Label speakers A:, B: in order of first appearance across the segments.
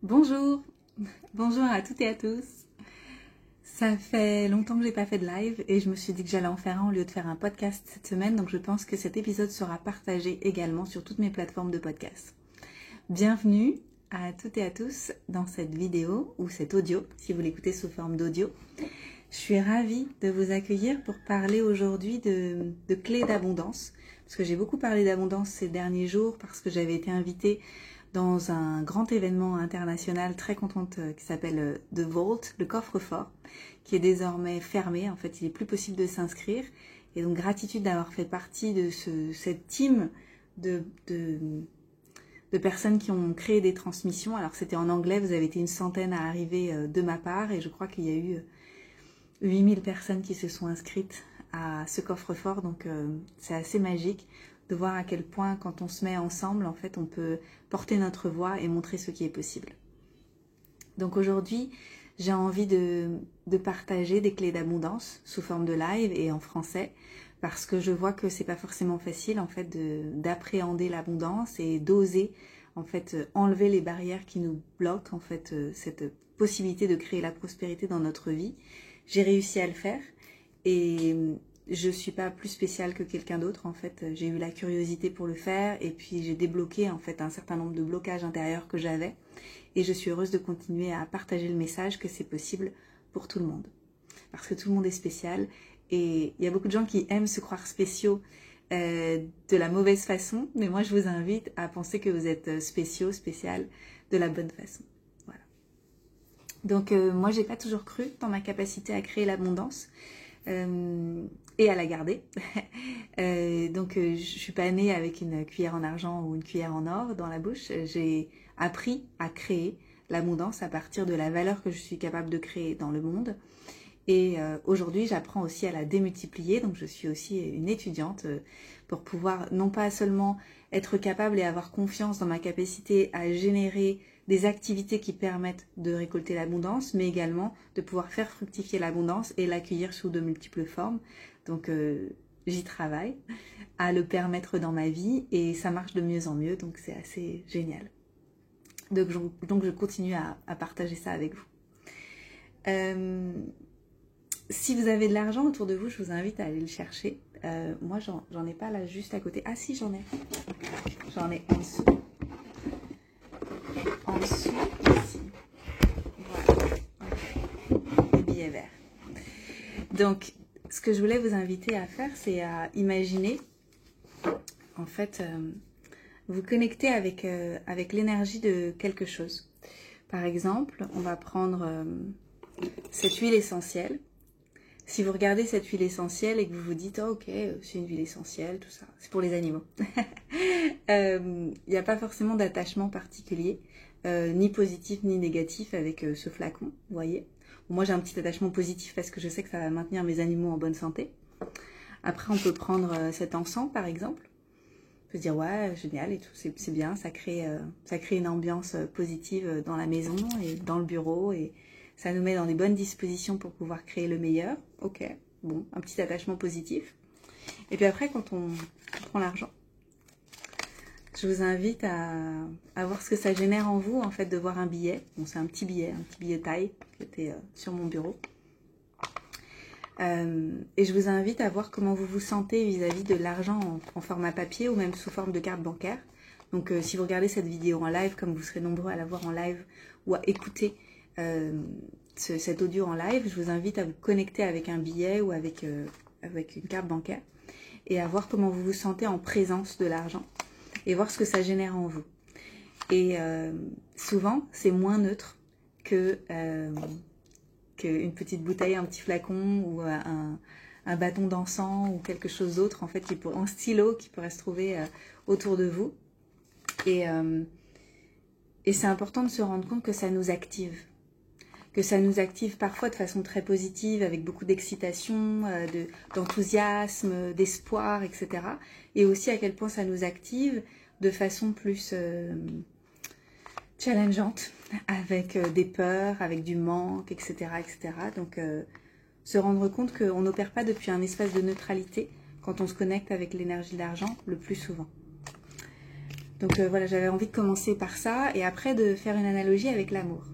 A: Bonjour, bonjour à toutes et à tous. Ça fait longtemps que j'ai pas fait de live et je me suis dit que j'allais en faire un au lieu de faire un podcast cette semaine, donc je pense que cet épisode sera partagé également sur toutes mes plateformes de podcast. Bienvenue à toutes et à tous dans cette vidéo ou cet audio, si vous l'écoutez sous forme d'audio. Je suis ravie de vous accueillir pour parler aujourd'hui de clés d'abondance, parce que j'ai beaucoup parlé d'abondance ces derniers jours parce que j'avais été invitée dans un grand événement international très contente qui s'appelle The Vault, le coffre-fort, qui est désormais fermé. En fait, il est plus possible de s'inscrire. Et donc, gratitude d'avoir fait partie de cette team de personnes qui ont créé des transmissions. Alors, c'était en anglais, vous avez été une centaine à arriver de ma part. Et je crois qu'il y a eu 8000 personnes qui se sont inscrites à ce coffre-fort. Donc, c'est assez magique de voir à quel point, quand on se met ensemble, en fait, on peut porter notre voix et montrer ce qui est possible. Donc aujourd'hui, j'ai envie de partager des clés d'abondance sous forme de live et en français, parce que je vois que c'est pas forcément facile, en fait, d'appréhender l'abondance et d'oser, en fait, enlever les barrières qui nous bloquent, en fait, cette possibilité de créer la prospérité dans notre vie. J'ai réussi à le faire et je suis pas plus spéciale que quelqu'un d'autre, en fait. J'ai eu la curiosité pour le faire et puis j'ai débloqué, en fait, un certain nombre de blocages intérieurs que j'avais. Et je suis heureuse de continuer à partager le message que c'est possible pour tout le monde. Parce que tout le monde est spécial et il y a beaucoup de gens qui aiment se croire spéciaux de la mauvaise façon. Mais moi, je vous invite à penser que vous êtes spéciaux, spéciales de la bonne façon. Voilà. Donc, moi, j'ai pas toujours cru dans ma capacité à créer l'abondance. Et à la garder. Donc je suis pas née avec une cuillère en argent ou une cuillère en or dans la bouche. J'ai appris à créer l'abondance à partir de la valeur que je suis capable de créer dans le monde. Et aujourd'hui, j'apprends aussi à la démultiplier. Donc je suis aussi une étudiante pour pouvoir non pas seulement être capable et avoir confiance dans ma capacité à générer des activités qui permettent de récolter l'abondance, mais également de pouvoir faire fructifier l'abondance et l'accueillir sous de multiples formes. Donc j'y travaille à le permettre dans ma vie et ça marche de mieux en mieux, donc c'est assez génial. Donc je continue à partager ça avec vous. Si vous avez de l'argent autour de vous, je vous invite à aller le chercher. Moi, j'en ai pas là juste à côté. Ah si, j'en ai. J'en ai en dessous. En dessous, ici. Voilà. Okay. Des billets verts. Donc, ce que je voulais vous inviter à faire, c'est à imaginer, en fait, vous connecter avec l'énergie de quelque chose. Par exemple, on va prendre cette huile essentielle. Si vous regardez cette huile essentielle et que vous vous dites oh, « ok, c'est une huile essentielle, tout ça, c'est pour les animaux ». Il n'y a pas forcément d'attachement particulier, ni positif ni négatif avec ce flacon, vous voyez. Moi, j'ai un petit attachement positif parce que je sais que ça va maintenir mes animaux en bonne santé. Après, on peut prendre cet encens, par exemple. On peut se dire, ouais, génial et tout, c'est bien, ça crée une ambiance positive dans la maison et dans le bureau et ça nous met dans les bonnes dispositions pour pouvoir créer le meilleur. Ok, bon, un petit attachement positif. Et puis après, quand on prend l'argent, je vous invite à voir ce que ça génère en vous, en fait, de voir un billet. Bon, c'est un petit billet taille qui était sur mon bureau. Et je vous invite à voir comment vous vous sentez vis-à-vis de l'argent en format papier ou même sous forme de carte bancaire. Donc, si vous regardez cette vidéo en live, comme vous serez nombreux à la voir en live ou à écouter cet audio en live, je vous invite à vous connecter avec un billet ou avec une carte bancaire et à voir comment vous vous sentez en présence de l'argent et voir ce que ça génère en vous. Et souvent, c'est moins neutre qu'une petite bouteille, un petit flacon ou un bâton d'encens ou quelque chose d'autre, en fait, un stylo qui pourrait se trouver autour de vous. Et c'est important de se rendre compte que ça nous active. Que ça nous active parfois de façon très positive, avec beaucoup d'excitation, d'enthousiasme, d'espoir, etc. Et aussi à quel point ça nous active de façon plus challengeante, avec des peurs, avec du manque, etc. etc. Donc, se rendre compte qu'on n'opère pas depuis un espace de neutralité quand on se connecte avec l'énergie de l'argent le plus souvent. Donc voilà, j'avais envie de commencer par ça et après de faire une analogie avec l'amour.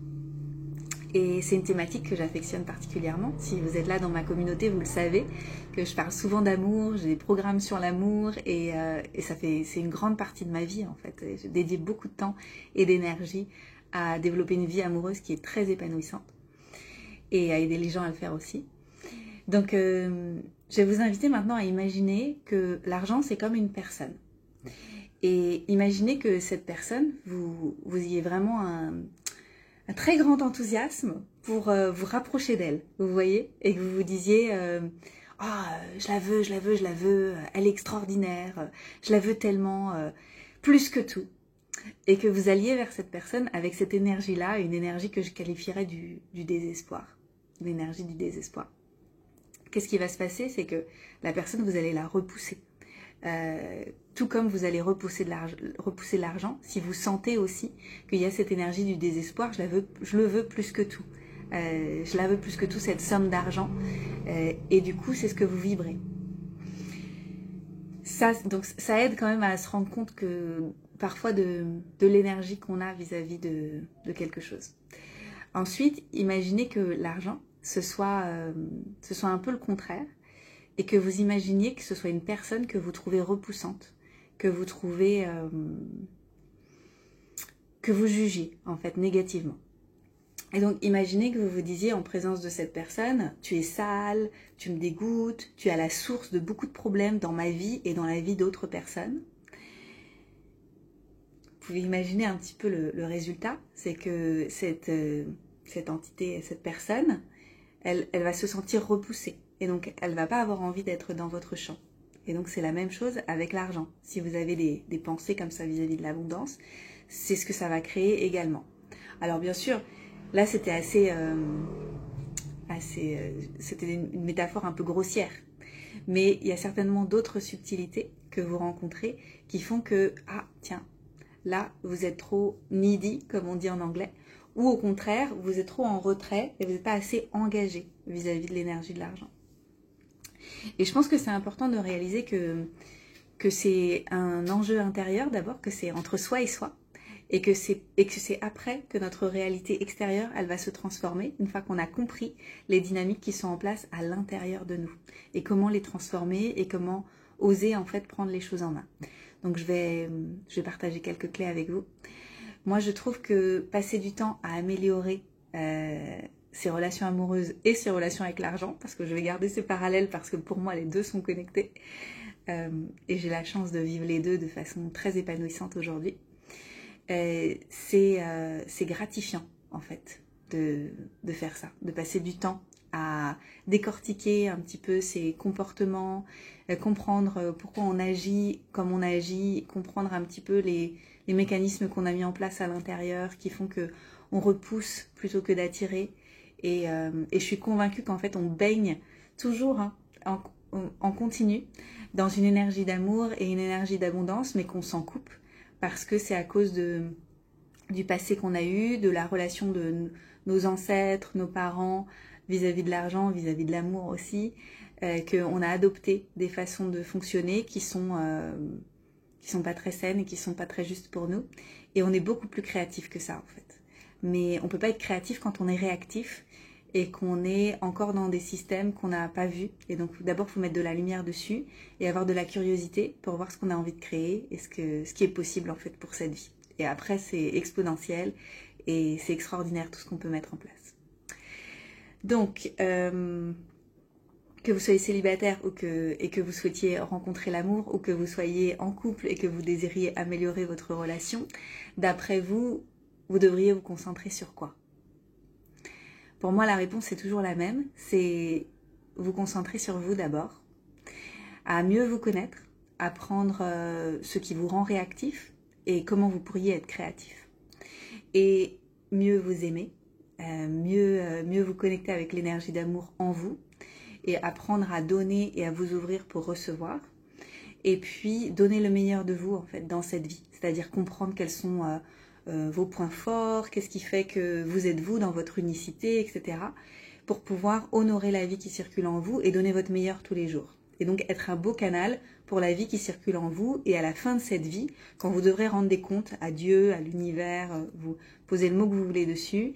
A: Et c'est une thématique que j'affectionne particulièrement. Si vous êtes là dans ma communauté, vous le savez, que je parle souvent d'amour, j'ai des programmes sur l'amour et c'est une grande partie de ma vie en fait. Je dédie beaucoup de temps et d'énergie à développer une vie amoureuse qui est très épanouissante et à aider les gens à le faire aussi. Donc je vais vous inviter maintenant à imaginer que l'argent c'est comme une personne. Et imaginez que cette personne, vous ayez vraiment un très grand enthousiasme pour vous rapprocher d'elle, vous voyez, et que vous vous disiez je la veux, je la veux, je la veux, elle est extraordinaire, je la veux tellement, plus que tout. Et que vous alliez vers cette personne avec cette énergie-là, une énergie que je qualifierais du désespoir, l'énergie du désespoir. Qu'est-ce qui va se passer? C'est que la personne, vous allez la repousser. Tout comme vous allez repousser l'argent, si vous sentez aussi qu'il y a cette énergie du désespoir, je le veux plus que tout. Je la veux plus que tout, cette somme d'argent. Et du coup, c'est ce que vous vibrez. Donc, ça aide quand même à se rendre compte que parfois de l'énergie qu'on a vis-à-vis de quelque chose. Ensuite, imaginez que l'argent, ce soit un peu le contraire. Et que vous imaginiez que ce soit une personne que vous trouvez repoussante, que vous trouvez, que vous jugez en fait négativement. Et donc imaginez que vous vous disiez en présence de cette personne, tu es sale, tu me dégoûtes, tu es à la source de beaucoup de problèmes dans ma vie et dans la vie d'autres personnes. Vous pouvez imaginer un petit peu le résultat, c'est que cette entité, cette personne, elle va se sentir repoussée. Et donc, elle ne va pas avoir envie d'être dans votre champ. Et donc, c'est la même chose avec l'argent. Si vous avez des pensées comme ça vis-à-vis de l'abondance, c'est ce que ça va créer également. Alors, bien sûr, là, c'était c'était une métaphore un peu grossière. Mais il y a certainement d'autres subtilités que vous rencontrez qui font que, tiens, là, vous êtes trop needy, comme on dit en anglais, ou au contraire, vous êtes trop en retrait et vous n'êtes pas assez engagé vis-à-vis de l'énergie de l'argent. Et je pense que c'est important de réaliser que c'est un enjeu intérieur d'abord, que c'est entre soi et soi, et que c'est après que notre réalité extérieure, elle va se transformer, une fois qu'on a compris les dynamiques qui sont en place à l'intérieur de nous, et comment les transformer, et comment oser en fait prendre les choses en main. Donc je vais partager quelques clés avec vous. Moi je trouve que passer du temps à améliorer ses relations amoureuses et ses relations avec l'argent, parce que je vais garder ces parallèles parce que pour moi les deux sont connectés et j'ai la chance de vivre les deux de façon très épanouissante aujourd'hui. C'est gratifiant en fait de faire ça, de passer du temps à décortiquer un petit peu ses comportements, comprendre pourquoi on agit comme on agit, comprendre un petit peu les mécanismes qu'on a mis en place à l'intérieur qui font que on repousse plutôt que d'attirer. Et je suis convaincue qu'en fait on baigne toujours en continu dans une énergie d'amour et une énergie d'abondance, mais qu'on s'en coupe parce que c'est à cause du passé qu'on a eu, de la relation de nos ancêtres, nos parents vis-à-vis de l'argent, vis-à-vis de l'amour aussi, qu'on a adopté des façons de fonctionner qui sont pas très saines et qui sont pas très justes pour nous. Et on est beaucoup plus créatif que ça en fait. Mais on peut pas être créatif quand on est réactif et qu'on est encore dans des systèmes qu'on n'a pas vus. Et donc d'abord, il faut mettre de la lumière dessus et avoir de la curiosité pour voir ce qu'on a envie de créer et ce qui est possible en fait pour cette vie. Et après, c'est exponentiel et c'est extraordinaire tout ce qu'on peut mettre en place. Donc, que vous soyez célibataire et que vous souhaitiez rencontrer l'amour ou que vous soyez en couple et que vous désiriez améliorer votre relation, d'après vous, vous devriez vous concentrer sur quoi? Pour moi, la réponse est toujours la même, c'est vous concentrer sur vous d'abord, à mieux vous connaître, à prendre ce qui vous rend réactif et comment vous pourriez être créatif. Et mieux vous aimer, mieux vous connecter avec l'énergie d'amour en vous et apprendre à donner et à vous ouvrir pour recevoir. Et puis donner le meilleur de vous en fait dans cette vie, c'est-à-dire comprendre quels sont vos points forts, qu'est-ce qui fait que vous êtes vous dans votre unicité, etc. pour pouvoir honorer la vie qui circule en vous et donner votre meilleur tous les jours. Et donc être un beau canal pour la vie qui circule en vous. Et à la fin de cette vie, quand vous devrez rendre des comptes à Dieu, à l'univers, vous posez le mot que vous voulez dessus,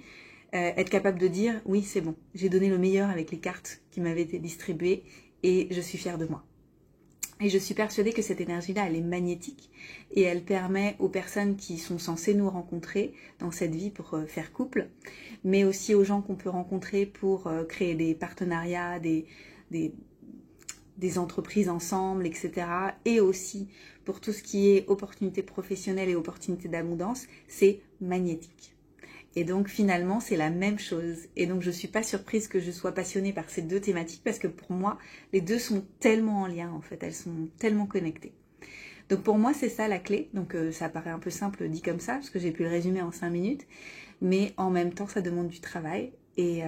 A: être capable de dire, oui, c'est bon, j'ai donné le meilleur avec les cartes qui m'avaient été distribuées et je suis fière de moi. Et je suis persuadée que cette énergie-là, elle est magnétique et elle permet aux personnes qui sont censées nous rencontrer dans cette vie pour faire couple, mais aussi aux gens qu'on peut rencontrer pour créer des partenariats, des entreprises ensemble, etc. Et aussi pour tout ce qui est opportunités professionnelles et opportunités d'abondance, c'est magnétique. Et donc finalement, c'est la même chose. Et donc je ne suis pas surprise que je sois passionnée par ces deux thématiques parce que pour moi, les deux sont tellement en lien en fait, elles sont tellement connectées. Donc pour moi, c'est ça la clé. Donc ça paraît un peu simple dit comme ça parce que j'ai pu le résumer en 5 minutes. Mais en même temps, ça demande du travail et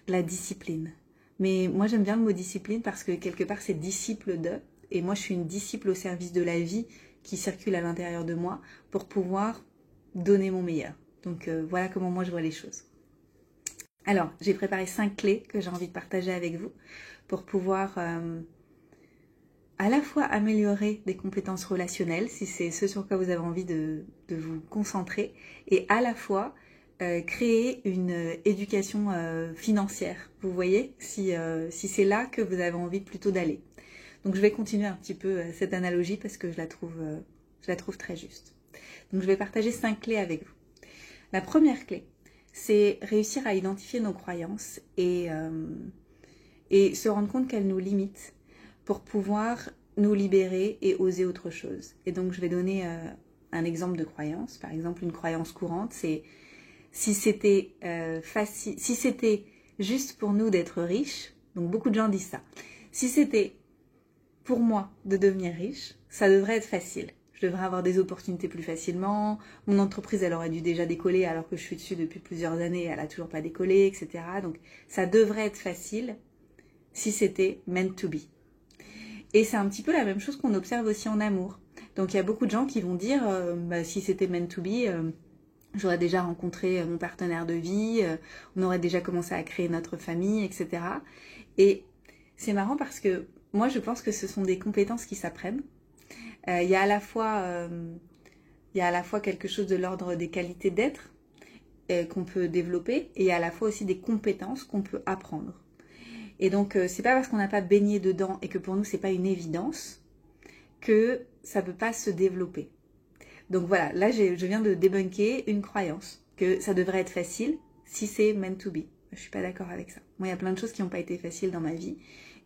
A: la discipline. Mais moi, j'aime bien le mot discipline parce que quelque part, c'est disciple de. Et moi, je suis une disciple au service de la vie qui circule à l'intérieur de moi pour pouvoir donner mon meilleur. Donc voilà comment moi je vois les choses. Alors, j'ai préparé 5 clés que j'ai envie de partager avec vous pour pouvoir à la fois améliorer des compétences relationnelles, si c'est ce sur quoi vous avez envie de vous concentrer, et à la fois créer une éducation financière. Vous voyez, si c'est là que vous avez envie plutôt d'aller. Donc je vais continuer un petit peu cette analogie parce que je la trouve très juste. Donc je vais partager 5 clés avec vous. La première clé, c'est réussir à identifier nos croyances et se rendre compte qu'elles nous limitent pour pouvoir nous libérer et oser autre chose. Et donc je vais donner un exemple de croyance. Par exemple, une croyance courante, c'est si c'était facile, si c'était juste pour nous d'être riches, donc beaucoup de gens disent ça. Si c'était pour moi de devenir riche, ça devrait être facile. Je devrais avoir des opportunités plus facilement. Mon entreprise, elle aurait dû déjà décoller alors que je suis dessus depuis plusieurs années et elle n'a toujours pas décollé, etc. Donc, ça devrait être facile si c'était meant to be. Et c'est un petit peu la même chose qu'on observe aussi en amour. Donc, il y a beaucoup de gens qui vont dire, si c'était meant to be, j'aurais déjà rencontré mon partenaire de vie, on aurait déjà commencé à créer notre famille, etc. Et c'est marrant parce que moi, je pense que ce sont des compétences qui s'apprennent. Il y a à la fois quelque chose de l'ordre des qualités d'être qu'on peut développer et il y a à la fois aussi des compétences qu'on peut apprendre. Et donc, c'est pas parce qu'on n'a pas baigné dedans et que pour nous, c'est pas une évidence que ça peut pas se développer. Donc voilà, là, je viens de débunker une croyance que ça devrait être facile si c'est meant to be. Je suis pas d'accord avec ça. Moi, il y a plein de choses qui n'ont pas été faciles dans ma vie.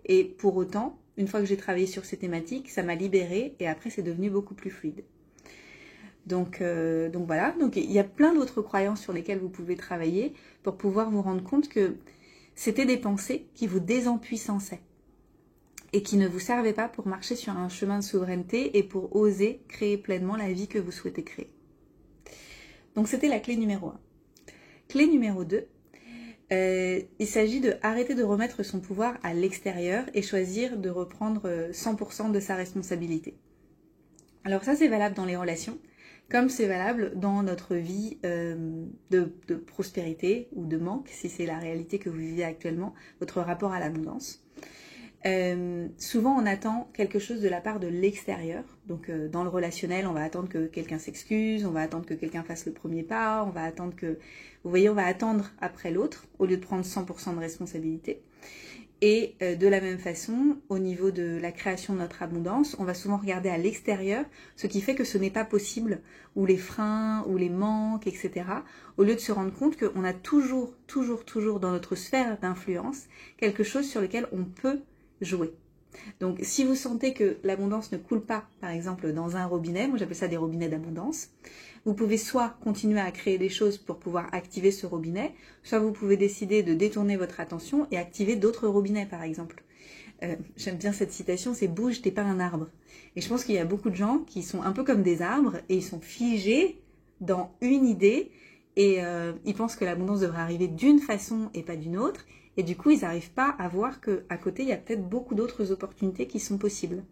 A: Et pour autant, une fois que j'ai travaillé sur ces thématiques, ça m'a libérée et après, c'est devenu beaucoup plus fluide. Donc voilà, donc il y a plein d'autres croyances sur lesquelles vous pouvez travailler pour pouvoir vous rendre compte que c'était des pensées qui vous désempuissançaient et qui ne vous servaient pas pour marcher sur un chemin de souveraineté et pour oser créer pleinement la vie que vous souhaitez créer. Donc c'était la clé numéro 1. Clé numéro 2, il s'agit de arrêter de remettre son pouvoir à l'extérieur et choisir de reprendre 100% de sa responsabilité. Alors ça, c'est valable dans les relations, comme c'est valable dans notre vie de prospérité ou de manque, si c'est la réalité que vous vivez actuellement, votre rapport à l'abondance. Souvent, on attend quelque chose de la part de l'extérieur. Donc, dans le relationnel, on va attendre que quelqu'un s'excuse, on va attendre que quelqu'un fasse le premier pas, on va attendre que... Vous voyez, on va attendre après l'autre, au lieu de prendre 100% de responsabilité. Et de la même façon, au niveau de la création de notre abondance, on va souvent regarder à l'extérieur, ce qui fait que ce n'est pas possible, ou les freins, ou les manques, etc. Au lieu de se rendre compte qu'on a toujours dans notre sphère d'influence quelque chose sur lequel on peut jouer. Donc, si vous sentez que l'abondance ne coule pas, par exemple, dans un robinet, moi j'appelle ça des robinets d'abondance, vous pouvez soit continuer à créer des choses pour pouvoir activer ce robinet, soit vous pouvez décider de détourner votre attention et activer d'autres robinets, par exemple. J'aime bien cette citation, c'est « bouge, t'es pas un arbre ». Et je pense qu'il y a beaucoup de gens qui sont un peu comme des arbres et ils sont figés dans une idée et ils pensent que l'abondance devrait arriver d'une façon et pas d'une autre. Et du coup, ils n'arrivent pas à voir qu'à côté, il y a peut-être beaucoup d'autres opportunités qui sont possibles.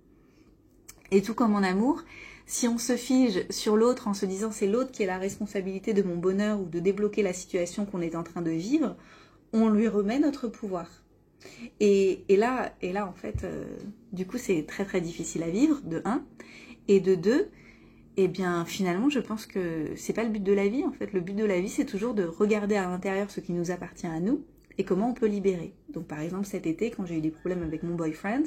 A: Et tout comme en amour, si on se fige sur l'autre en se disant c'est l'autre qui a la responsabilité de mon bonheur ou de débloquer la situation qu'on est en train de vivre, on lui remet notre pouvoir. Et là, en fait, du coup, c'est très très difficile à vivre, de un. Et de deux, eh bien, finalement, je pense que c'est pas le but de la vie, en fait. Le but de la vie, c'est toujours de regarder à l'intérieur ce qui nous appartient à nous et comment on peut libérer. Donc, par exemple, cet été, quand j'ai eu des problèmes avec mon boyfriend,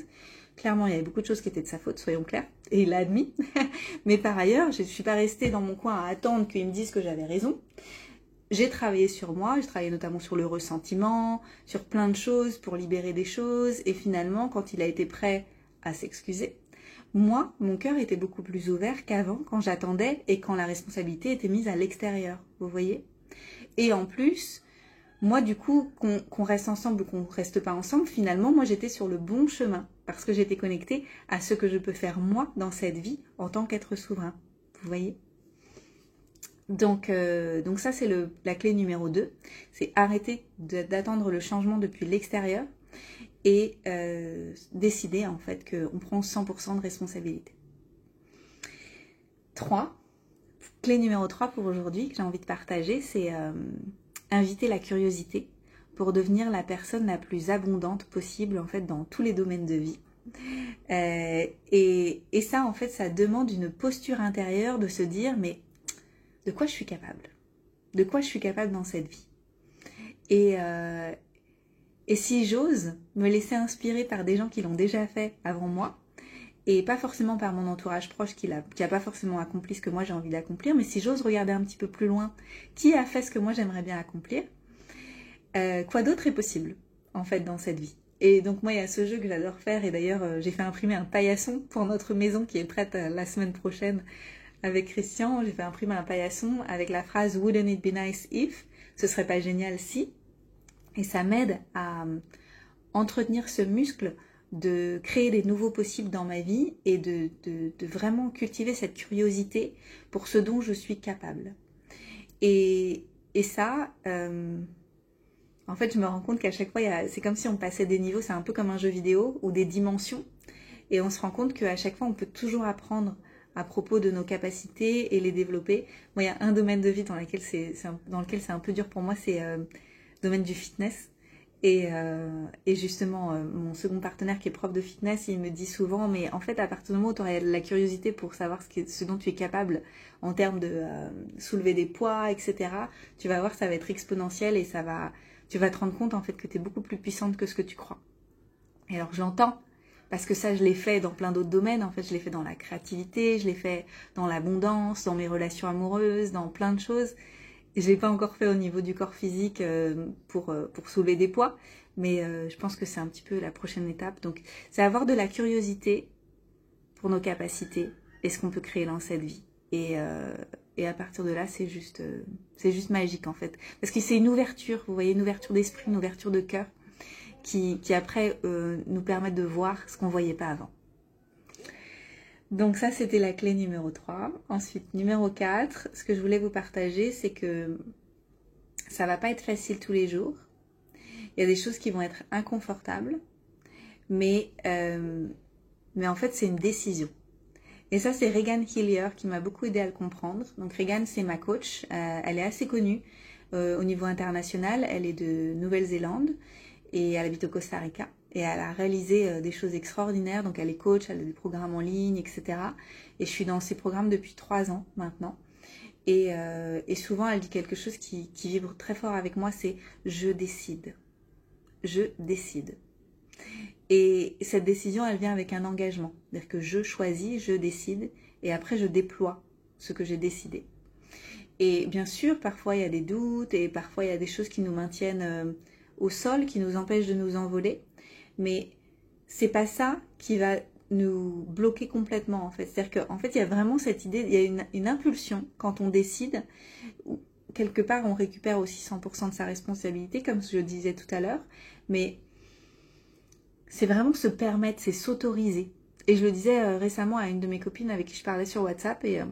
A: clairement, il y avait beaucoup de choses qui étaient de sa faute, soyons clairs, et il l'a admis. Mais par ailleurs, je ne suis pas restée dans mon coin à attendre qu'il me dise que j'avais raison. J'ai travaillé sur moi, j'ai travaillé notamment sur le ressentiment, sur plein de choses pour libérer des choses. Et finalement, quand il a été prêt à s'excuser, moi, mon cœur était beaucoup plus ouvert qu'avant, quand j'attendais et quand la responsabilité était mise à l'extérieur, vous voyez. Et en plus, moi, du coup, qu'on reste ensemble ou qu'on reste pas ensemble, finalement, moi, j'étais sur le bon chemin parce que j'étais connectée à ce que je peux faire moi dans cette vie en tant qu'être souverain, vous voyez. Donc ça, c'est la clé numéro 2, c'est arrêter d'attendre le changement depuis l'extérieur et décider en fait qu'on prend 100% de responsabilité. 3, clé numéro 3 pour aujourd'hui que j'ai envie de partager, c'est inviter la curiosité pour devenir la personne la plus abondante possible en fait dans tous les domaines de vie. Et ça en fait, ça demande une posture intérieure de se dire mais de quoi je suis capable? De quoi je suis capable dans cette vie? Et si j'ose me laisser inspirer par des gens qui l'ont déjà fait avant moi, et pas forcément par mon entourage proche qui a pas forcément accompli ce que moi j'ai envie d'accomplir, mais si j'ose regarder un petit peu plus loin, qui a fait ce que moi j'aimerais bien accomplir, quoi d'autre est possible en fait dans cette vie? Et donc moi il y a ce jeu que j'adore faire, et d'ailleurs j'ai fait imprimer un paillasson pour notre maison qui est prête la semaine prochaine. Avec Christian, j'ai fait imprimer un paillasson avec la phrase « Wouldn't it be nice if ?» Ce serait pas génial si. Et ça m'aide à entretenir ce muscle de créer des nouveaux possibles dans ma vie et de vraiment cultiver cette curiosité pour ce dont je suis capable. Et ça, en fait, je me rends compte qu'à chaque fois, c'est comme si on passait des niveaux, c'est un peu comme un jeu vidéo ou des dimensions. Et on se rend compte qu'à chaque fois, on peut toujours apprendre à propos de nos capacités et les développer. Moi, il y a un domaine de vie dans lequel c'est un peu dur pour moi, c'est le domaine du fitness. Et justement, mon second partenaire qui est prof de fitness, il me dit souvent, mais en fait, à partir du moment où tu auras la curiosité pour savoir ce dont tu es capable en termes de soulever des poids, etc., tu vas voir, ça va être exponentiel et tu vas te rendre compte en fait que tu es beaucoup plus puissante que ce que tu crois. Et alors, j'entends. Parce que ça, je l'ai fait dans plein d'autres domaines. En fait, je l'ai fait dans la créativité, je l'ai fait dans l'abondance, dans mes relations amoureuses, dans plein de choses. Et je l'ai pas encore fait au niveau du corps physique pour soulever des poids. Mais je pense que c'est un petit peu la prochaine étape. Donc, c'est avoir de la curiosité pour nos capacités et ce qu'on peut créer dans cette vie. Et à partir de là, c'est juste magique en fait. Parce que c'est une ouverture, vous voyez, une ouverture d'esprit, une ouverture de cœur. Qui après nous permettent de voir ce qu'on ne voyait pas avant. Donc ça, c'était la clé numéro 3. Ensuite, numéro 4, ce que je voulais vous partager, c'est que ça ne va pas être facile tous les jours. Il y a des choses qui vont être inconfortables, mais en fait, c'est une décision. Et ça, c'est Regan Hillier qui m'a beaucoup aidé à le comprendre. Donc Regan, c'est ma coach. Elle est assez connue au niveau international. Elle est de Nouvelle-Zélande. Et elle habite au Costa Rica. Et elle a réalisé des choses extraordinaires. Donc elle est coach, elle a des programmes en ligne, etc. Et je suis dans ces programmes depuis 3 ans maintenant. Et souvent elle dit quelque chose qui vibre très fort avec moi, c'est « je décide ». Je décide. Et cette décision, elle vient avec un engagement. C'est-à-dire que je choisis, je décide, et après je déploie ce que j'ai décidé. Et bien sûr, parfois il y a des doutes, et parfois il y a des choses qui nous maintiennent au sol, qui nous empêche de nous envoler, mais c'est pas ça qui va nous bloquer complètement en fait. C'est-à-dire qu'en fait il y a vraiment cette idée, il y a une impulsion quand on décide, où quelque part on récupère aussi 100% de sa responsabilité comme je disais tout à l'heure, mais c'est vraiment se permettre, c'est s'autoriser. Et je le disais récemment à une de mes copines avec qui je parlais sur WhatsApp et elle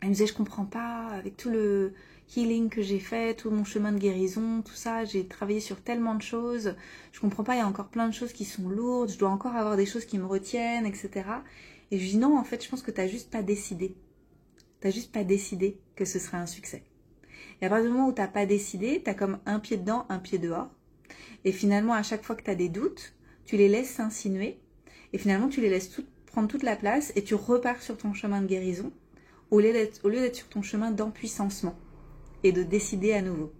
A: me disait je comprends pas avec tout le healing que j'ai fait, tout mon chemin de guérison, tout ça, j'ai travaillé sur tellement de choses, je comprends pas, il y a encore plein de choses qui sont lourdes, je dois encore avoir des choses qui me retiennent, etc. Et je dis non, en fait, je pense que t'as juste pas décidé. T'as juste pas décidé que ce serait un succès. Et à partir du moment où t'as pas décidé, t'as comme un pied dedans, un pied dehors. Et finalement, à chaque fois que tu as des doutes, tu les laisses s'insinuer. Et finalement, tu les laisses prendre toute la place et tu repars sur ton chemin de guérison au lieu d'être sur ton chemin d'empuissancement et de décider à nouveau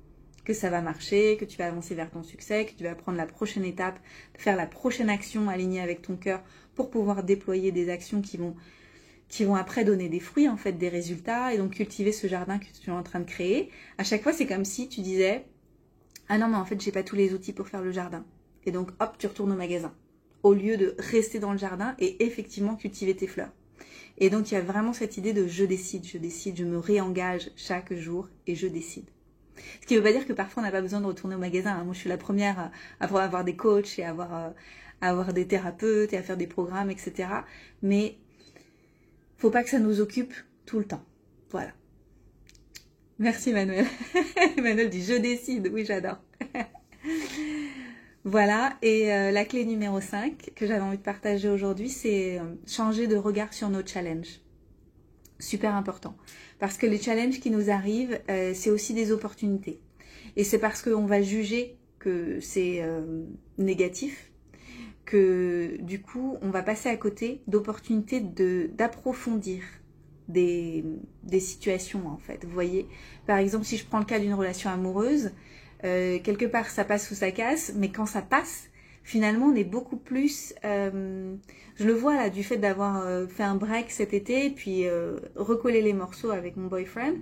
A: que ça va marcher, que tu vas avancer vers ton succès, que tu vas prendre la prochaine étape, faire la prochaine action alignée avec ton cœur pour pouvoir déployer des actions qui vont après donner des fruits, en fait, des résultats, et donc cultiver ce jardin que tu es en train de créer. À chaque fois, c'est comme si tu disais « Ah non, mais en fait, j'ai pas tous les outils pour faire le jardin. » Et donc, hop, tu retournes au magasin, au lieu de rester dans le jardin et effectivement cultiver tes fleurs. Et donc, il y a vraiment cette idée de je décide, je me réengage chaque jour et je décide. Ce qui ne veut pas dire que parfois, on n'a pas besoin de retourner au magasin. Moi, je suis la première à avoir des coachs et à avoir des thérapeutes et à faire des programmes, etc. Mais faut pas que ça nous occupe tout le temps. Voilà. Merci Emmanuel. Emmanuel dit je décide. Oui, j'adore. Voilà. Et la clé numéro 5 que j'avais envie de partager aujourd'hui, c'est changer de regard sur nos challenges. Super important. Parce que les challenges qui nous arrivent, c'est aussi des opportunités. Et c'est parce qu'on va juger que c'est négatif que du coup, on va passer à côté d'opportunités d'approfondir des situations, en fait. Vous voyez, par exemple, si je prends le cas d'une relation amoureuse, quelque part, ça passe ou ça casse, mais quand ça passe, finalement, on est beaucoup plus... je le vois là, du fait d'avoir fait un break cet été, puis recoller les morceaux avec mon boyfriend,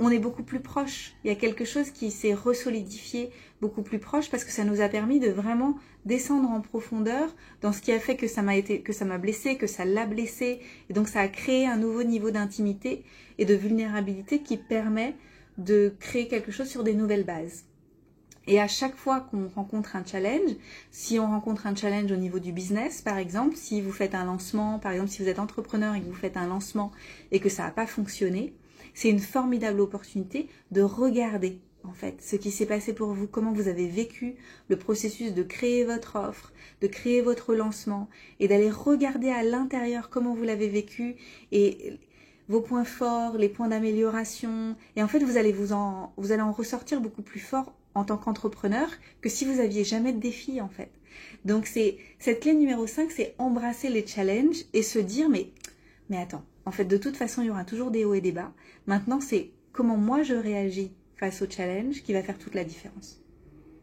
A: on est beaucoup plus proche. Il y a quelque chose qui s'est resolidifié beaucoup plus proche parce que ça nous a permis de vraiment descendre en profondeur dans ce qui a fait que ça m'a blessé, que ça l'a blessé. Et donc, ça a créé un nouveau niveau d'intimité et de vulnérabilité qui permet de créer quelque chose sur des nouvelles bases. Et à chaque fois qu'on rencontre un challenge, si on rencontre un challenge au niveau du business, par exemple, si vous faites un lancement, par exemple, si vous êtes entrepreneur et que vous faites un lancement et que ça n'a pas fonctionné, c'est une formidable opportunité de regarder, en fait, ce qui s'est passé pour vous, comment vous avez vécu le processus de créer votre offre, de créer votre lancement et d'aller regarder à l'intérieur comment vous l'avez vécu et vos points forts, les points d'amélioration. Et en fait, vous allez en ressortir beaucoup plus fort en tant qu'entrepreneur que si vous aviez jamais de défi, en fait. Donc, cette clé numéro 5, c'est embrasser les challenges et se dire, mais attends, en fait, de toute façon, il y aura toujours des hauts et des bas. Maintenant, c'est comment moi je réagis face au challenge qui va faire toute la différence.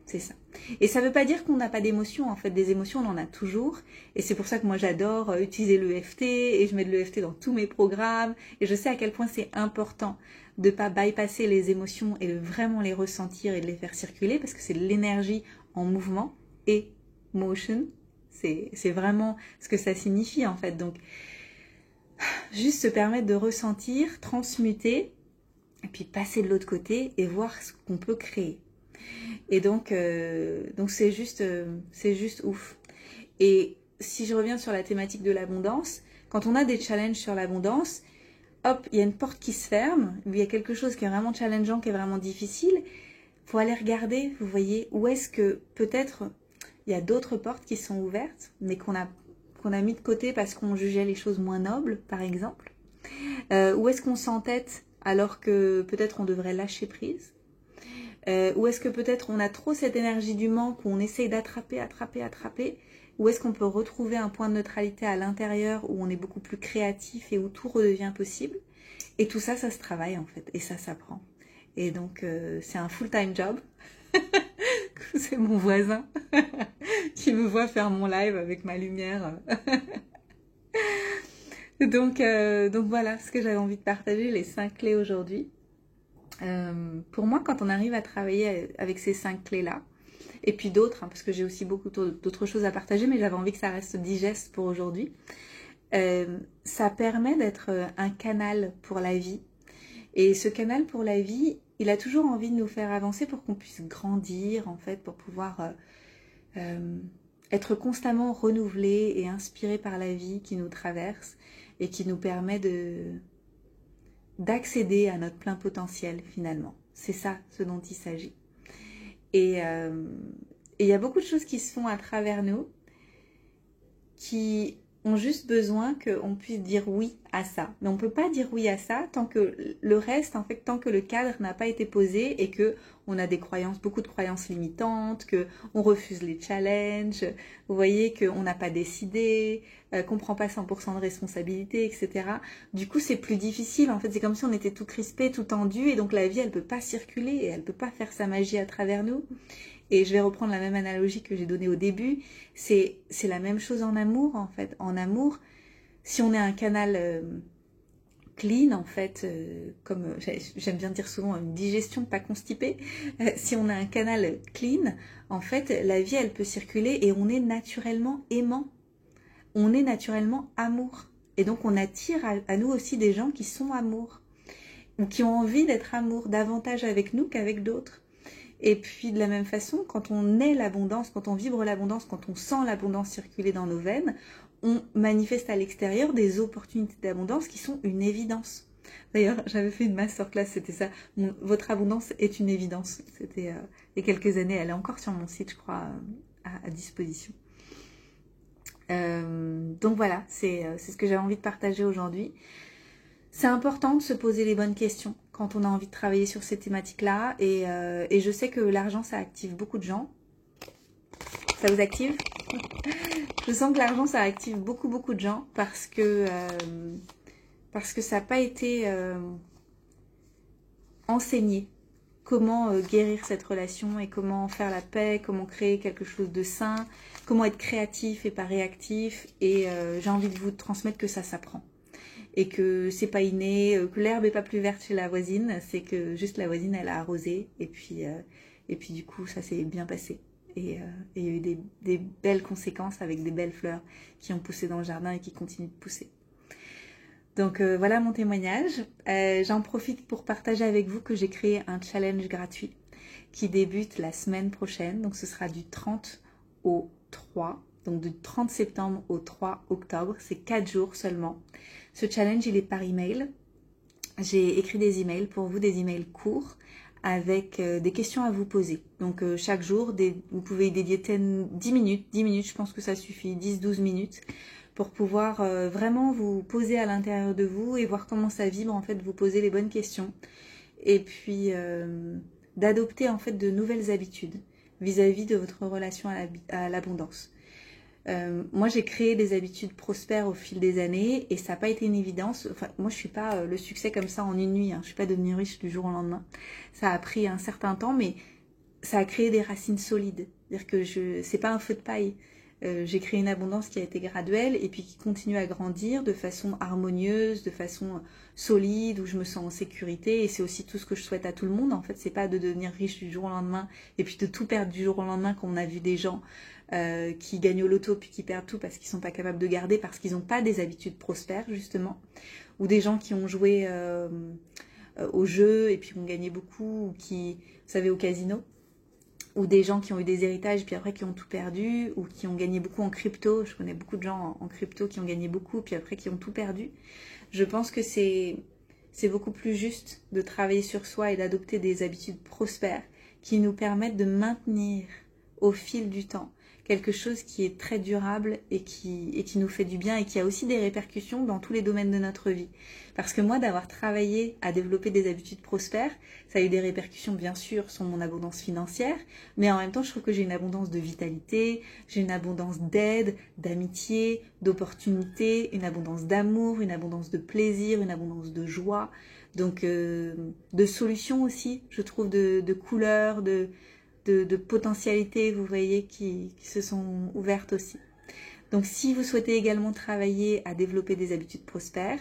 A: C'est ça. Et ça ne veut pas dire qu'on n'a pas d'émotions. En fait, des émotions, on en a toujours. Et c'est pour ça que moi, j'adore utiliser l'EFT et je mets de l'EFT dans tous mes programmes. Et je sais à quel point c'est important de ne pas bypasser les émotions et de vraiment les ressentir et de les faire circuler parce que c'est de l'énergie en mouvement et motion. C'est vraiment ce que ça signifie, en fait. Donc, juste se permettre de ressentir, transmuter et puis passer de l'autre côté et voir ce qu'on peut créer. Et donc c'est juste ouf. Et si je reviens sur la thématique de l'abondance, quand on a des challenges sur l'abondance, hop, il y a une porte qui se ferme, il y a quelque chose qui est vraiment challengeant, qui est vraiment difficile, il faut aller regarder, vous voyez, où est-ce que peut-être il y a d'autres portes qui sont ouvertes, mais qu'on a mis de côté parce qu'on jugeait les choses moins nobles, par exemple. Où est-ce qu'on s'entête alors que peut-être on devrait lâcher prise? Ou est-ce que peut-être on a trop cette énergie du manque où on essaye d'attraper, ou est-ce qu'on peut retrouver un point de neutralité à l'intérieur où on est beaucoup plus créatif et où tout redevient possible? Et tout ça, ça se travaille en fait, et ça s'apprend. Et donc, c'est un full-time job. C'est mon voisin qui me voit faire mon live avec ma lumière. Donc voilà ce que j'avais envie de partager, les 5 clés aujourd'hui. Pour moi, quand on arrive à travailler avec ces 5 clés-là, et puis d'autres, parce que j'ai aussi beaucoup d'autres choses à partager, mais j'avais envie que ça reste digeste pour aujourd'hui, ça permet d'être un canal pour la vie. Et ce canal pour la vie, il a toujours envie de nous faire avancer pour qu'on puisse grandir, en fait, pour pouvoir être constamment renouvelé et inspiré par la vie qui nous traverse et qui nous permet d'accéder à notre plein potentiel finalement. C'est ça ce dont il s'agit. Et il y a beaucoup de choses qui se font à travers nous qui ont juste besoin qu'on puisse dire oui à ça. Mais on ne peut pas dire oui à ça tant que le reste, en fait, tant que le cadre n'a pas été posé et que on a des croyances, beaucoup de croyances limitantes, que on refuse les challenges, vous voyez qu'on n'a pas décidé, qu'on ne prend pas 100% de responsabilité, etc. Du coup, c'est plus difficile. En fait, c'est comme si on était tout crispé, tout tendu, et donc la vie, elle peut pas circuler et elle peut pas faire sa magie à travers nous. Et je vais reprendre la même analogie que j'ai donnée au début. C'est la même chose en amour, en fait. En amour, si on est un canal clean, en fait, comme j'aime bien dire souvent, une digestion pas constipée, si on a un canal clean, en fait, la vie, elle peut circuler et on est naturellement aimant. On est naturellement amour. Et donc, on attire à nous aussi des gens qui sont amour, ou qui ont envie d'être amour, davantage avec nous qu'avec d'autres. Et puis de la même façon, quand on est l'abondance, quand on vibre l'abondance, quand on sent l'abondance circuler dans nos veines, on manifeste à l'extérieur des opportunités d'abondance qui sont une évidence. D'ailleurs, j'avais fait une masterclass, c'était ça. Votre abondance est une évidence. C'était il y a quelques années, elle est encore sur mon site, je crois, à disposition. Donc voilà, c'est ce que j'avais envie de partager aujourd'hui. C'est important de se poser les bonnes questions quand on a envie de travailler sur ces thématiques-là. Et je sais que l'argent, ça active beaucoup de gens. Ça vous active? Je sens que l'argent, ça active beaucoup, beaucoup de gens parce que ça n'a pas été enseigné. Comment guérir cette relation et comment faire la paix, comment créer quelque chose de sain, comment être créatif et pas réactif. Et j'ai envie de vous transmettre que ça s'apprend. Et que c'est pas inné, que l'herbe est pas plus verte chez la voisine, c'est que juste la voisine elle a arrosé et puis du coup ça s'est bien passé et il y a eu des belles conséquences avec des belles fleurs qui ont poussé dans le jardin et qui continuent de pousser. Donc voilà mon témoignage. J'en profite pour partager avec vous que j'ai créé un challenge gratuit qui débute la semaine prochaine, donc ce sera du 30 au 3. Donc du 30 septembre au 3 octobre, c'est 4 jours seulement. Ce challenge, il est par email. J'ai écrit des emails pour vous, des emails courts avec des questions à vous poser. Donc chaque jour, vous pouvez y dédier 10 minutes, je pense que ça suffit, 10-12 minutes pour pouvoir vraiment vous poser à l'intérieur de vous et voir comment ça vibre, en fait, vous poser les bonnes questions. Et puis d'adopter en fait de nouvelles habitudes vis-à-vis de votre relation à l'abondance. Moi, j'ai créé des habitudes prospères au fil des années et ça n'a pas été une évidence. Enfin, moi, je suis pas le succès comme ça en une nuit. Hein. Je suis pas devenue riche du jour au lendemain. Ça a pris un certain temps, mais ça a créé des racines solides. C'est-à-dire que c'est pas un feu de paille. J'ai créé une abondance qui a été graduelle et puis qui continue à grandir de façon harmonieuse, de façon solide, où je me sens en sécurité. Et c'est aussi tout ce que je souhaite à tout le monde. En fait, c'est pas de devenir riche du jour au lendemain et puis de tout perdre du jour au lendemain, comme on a vu des gens qui gagnent au loto puis qui perdent tout parce qu'ils sont pas capables de garder, parce qu'ils n'ont pas des habitudes prospères justement, ou des gens qui ont joué au jeu et puis ont gagné beaucoup, ou qui, vous savez, au casino, ou des gens qui ont eu des héritages puis après qui ont tout perdu, ou qui ont gagné beaucoup en crypto. Je connais beaucoup de gens en crypto qui ont gagné beaucoup puis après qui ont tout perdu. Je pense que c'est beaucoup plus juste de travailler sur soi et d'adopter des habitudes prospères qui nous permettent de maintenir au fil du temps quelque chose qui est très durable et qui nous fait du bien et qui a aussi des répercussions dans tous les domaines de notre vie. Parce que moi, d'avoir travaillé à développer des habitudes prospères, ça a eu des répercussions bien sûr sur mon abondance financière, mais en même temps, je trouve que j'ai une abondance de vitalité, j'ai une abondance d'aide, d'amitié, d'opportunités, une abondance d'amour, une abondance de plaisir, une abondance de joie, donc de solutions aussi, je trouve, de couleurs, de potentialités, vous voyez, qui se sont ouvertes aussi. Donc si vous souhaitez également travailler à développer des habitudes prospères,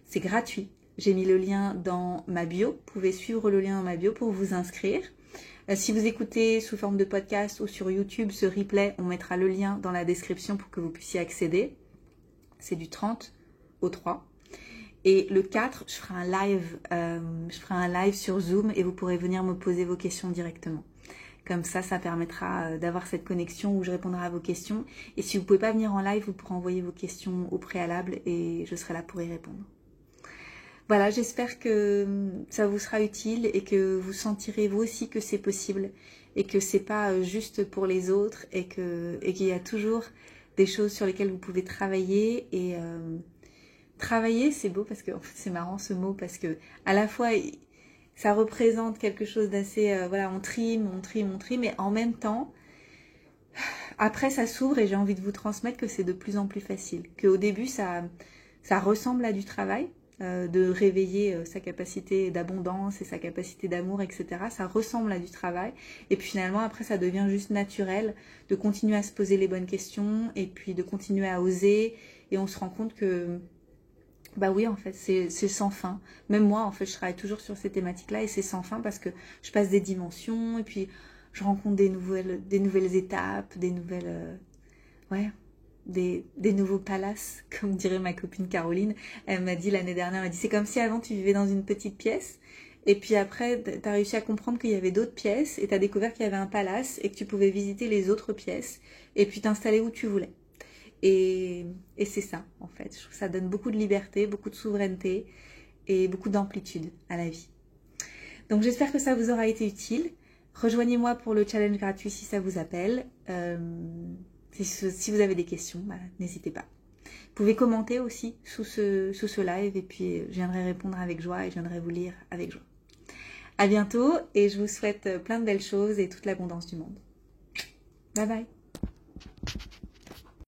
A: c'est gratuit. J'ai mis le lien dans ma bio. Vous pouvez suivre le lien dans ma bio pour vous inscrire. Si vous écoutez sous forme de podcast ou sur YouTube ce replay, on mettra le lien dans la description pour que vous puissiez accéder. C'est du 30 au 3. Et le 4, je ferai un live sur Zoom et vous pourrez venir me poser vos questions directement. Comme ça, ça permettra d'avoir cette connexion où je répondrai à vos questions. Et si vous ne pouvez pas venir en live, vous pourrez envoyer vos questions au préalable et je serai là pour y répondre. Voilà, j'espère que ça vous sera utile et que vous sentirez vous aussi que c'est possible et que c'est pas juste pour les autres et qu'il y a toujours des choses sur lesquelles vous pouvez travailler. Et travailler, c'est beau parce que, en fait, c'est marrant ce mot, parce que à la fois, ça représente quelque chose d'assez, voilà, on trime, mais en même temps, après ça s'ouvre et j'ai envie de vous transmettre que c'est de plus en plus facile. Qu'au début, ça ressemble à du travail, de réveiller sa capacité d'abondance et sa capacité d'amour, etc. Ça ressemble à du travail. Et puis finalement, après, ça devient juste naturel de continuer à se poser les bonnes questions et puis de continuer à oser. Et on se rend compte que, bah oui, en fait, c'est sans fin. Même moi, en fait, je travaille toujours sur ces thématiques-là et c'est sans fin parce que je passe des dimensions et puis je rencontre des nouvelles étapes, des nouvelles... ouais, des nouveaux palaces, comme dirait ma copine Caroline. Elle m'a dit l'année dernière, elle m'a dit, c'est comme si avant tu vivais dans une petite pièce, et puis après tu as réussi à comprendre qu'il y avait d'autres pièces, et tu as découvert qu'il y avait un palace, et que tu pouvais visiter les autres pièces, et puis t'installer où tu voulais. Et c'est ça, en fait. Je trouve que ça donne beaucoup de liberté, beaucoup de souveraineté, et beaucoup d'amplitude à la vie. Donc j'espère que ça vous aura été utile. Rejoignez-moi pour le challenge gratuit si ça vous appelle. Si vous avez des questions, bah, n'hésitez pas. Vous pouvez commenter aussi sous ce live et puis je viendrai répondre avec joie et je viendrai vous lire avec joie. À bientôt et je vous souhaite plein de belles choses et toute l'abondance du monde. Bye bye.